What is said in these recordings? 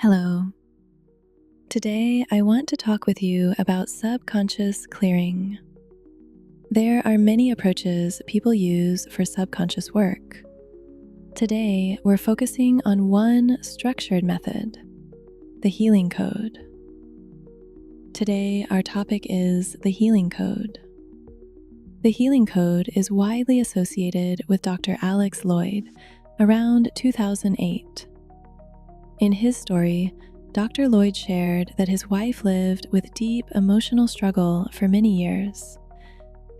Hello. Today, I want to talk with you about subconscious clearing. There are many approaches people use for subconscious work. Today, we're focusing on one structured method, the healing code. Today, our topic is the healing code. The healing code is widely associated with Dr. Alex Lloyd around 2008. In his story, Dr. Lloyd shared that his wife lived with deep emotional struggle for many years,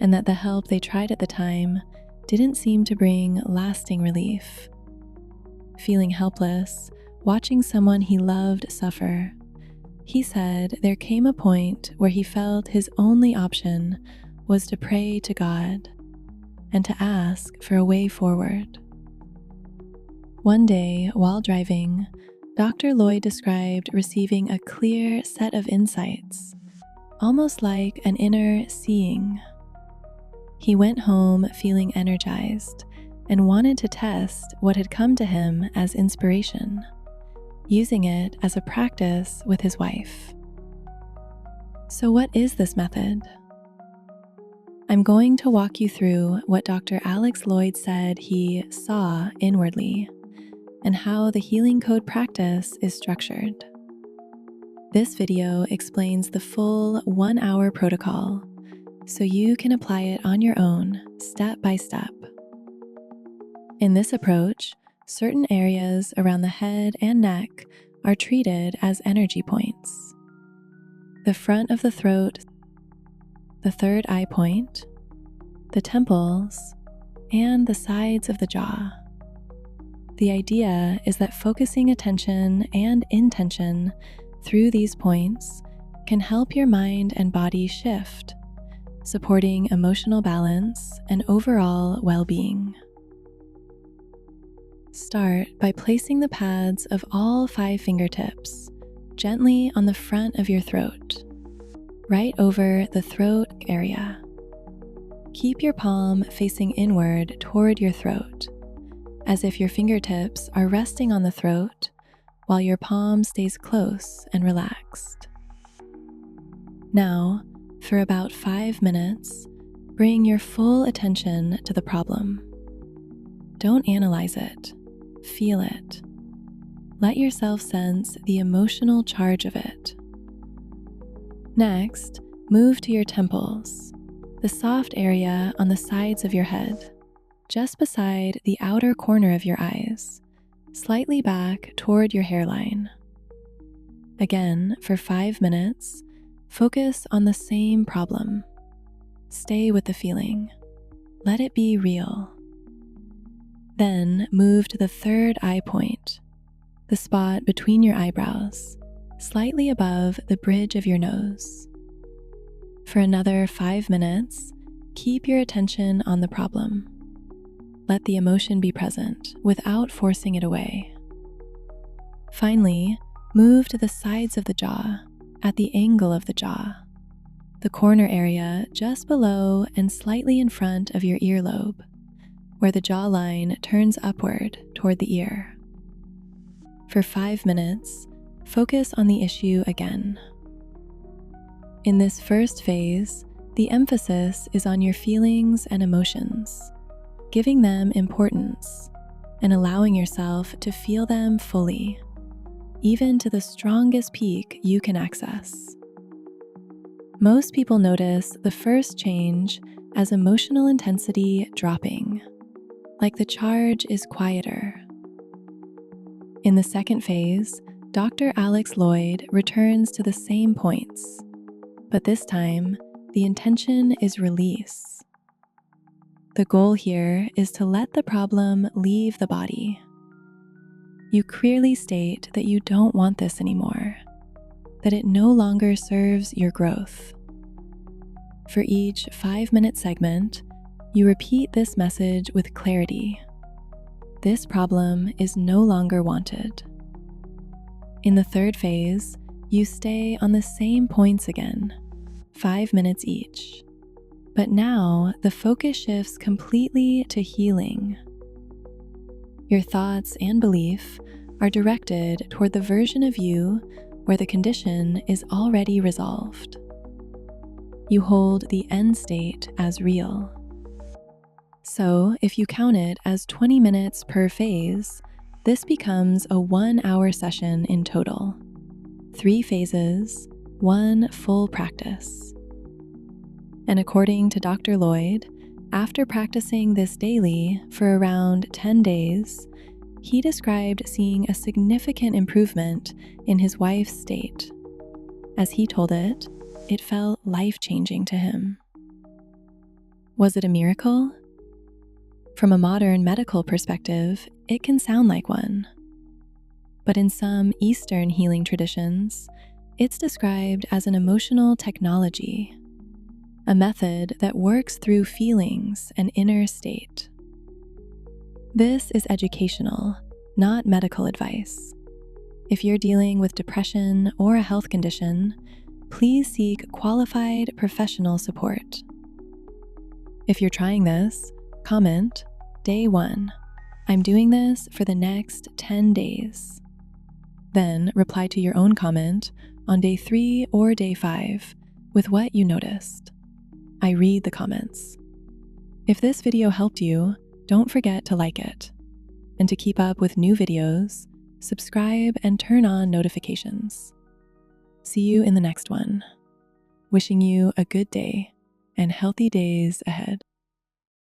and that the help they tried at the time didn't seem to bring lasting relief. Feeling helpless, watching someone he loved suffer, he said there came a point where he felt his only option was to pray to God and to ask for a way forward. One day, while driving, Dr. Lloyd described receiving a clear set of insights, almost like an inner seeing. He went home feeling energized and wanted to test what had come to him as inspiration, using it as a practice with his wife. So what is this method? I'm going to walk you through what Dr. Alex Lloyd said he saw inwardly, and how the healing code practice is structured. This video explains the full 1-hour protocol, so you can apply it on your own, step by step. In this approach, certain areas around the head and neck are treated as energy points. The front of the throat, the third eye point, the temples, and the sides of the jaw. The idea is that focusing attention and intention through these points can help your mind and body shift, supporting emotional balance and overall well-being. Start by placing the pads of all 5 fingertips gently on the front of your throat, right over the throat area. Keep your palm facing inward toward your throat, as if your fingertips are resting on the throat while your palm stays close and relaxed. Now, for about 5 minutes, bring your full attention to the problem. Don't analyze it, feel it. Let yourself sense the emotional charge of it. Next, move to your temples, the soft area on the sides of your head, just beside the outer corner of your eyes, slightly back toward your hairline. Again, for 5 minutes, focus on the same problem. Stay with the feeling. Let it be real. Then move to the third eye point, the spot between your eyebrows, slightly above the bridge of your nose. For another 5 minutes, keep your attention on the problem. Let the emotion be present without forcing it away. Finally, move to the sides of the jaw, at the angle of the jaw, the corner area just below and slightly in front of your earlobe, where the jawline turns upward toward the ear. For 5 minutes, focus on the issue again. In this first phase, the emphasis is on your feelings and emotions, giving them importance and allowing yourself to feel them fully, even to the strongest peak you can access. Most people notice the first change as emotional intensity dropping, like the charge is quieter. In the second phase, Dr. Alex Lloyd returns to the same points, but this time, the intention is release. The goal here is to let the problem leave the body. You clearly state that you don't want this anymore, that it no longer serves your growth. For each 5-minute segment, you repeat this message with clarity. This problem is no longer wanted. In the third phase, you stay on the same points again, 5 minutes each. But now the focus shifts completely to healing. Your thoughts and belief are directed toward the version of you where the condition is already resolved. You hold the end state as real. So, if you count it as 20 minutes per phase, this becomes a 1-hour session in total. 3 phases, 1 full practice. And according to Dr. Lloyd, after practicing this daily for around 10 days, he described seeing a significant improvement in his wife's state. As he told it, it felt life-changing to him. Was it a miracle? From a modern medical perspective, it can sound like one. But in some Eastern healing traditions, it's described as an emotional technology, a method that works through feelings and inner state. This is educational, not medical advice. If you're dealing with depression or a health condition, please seek qualified professional support. If you're trying this, comment, Day 1, I'm doing this for the next 10 days. Then reply to your own comment on Day 3 or Day 5 with what you noticed. I read the comments. If this video helped you, don't forget to like it. And to keep up with new videos, subscribe and turn on notifications. See you in the next one. Wishing you a good day and healthy days ahead.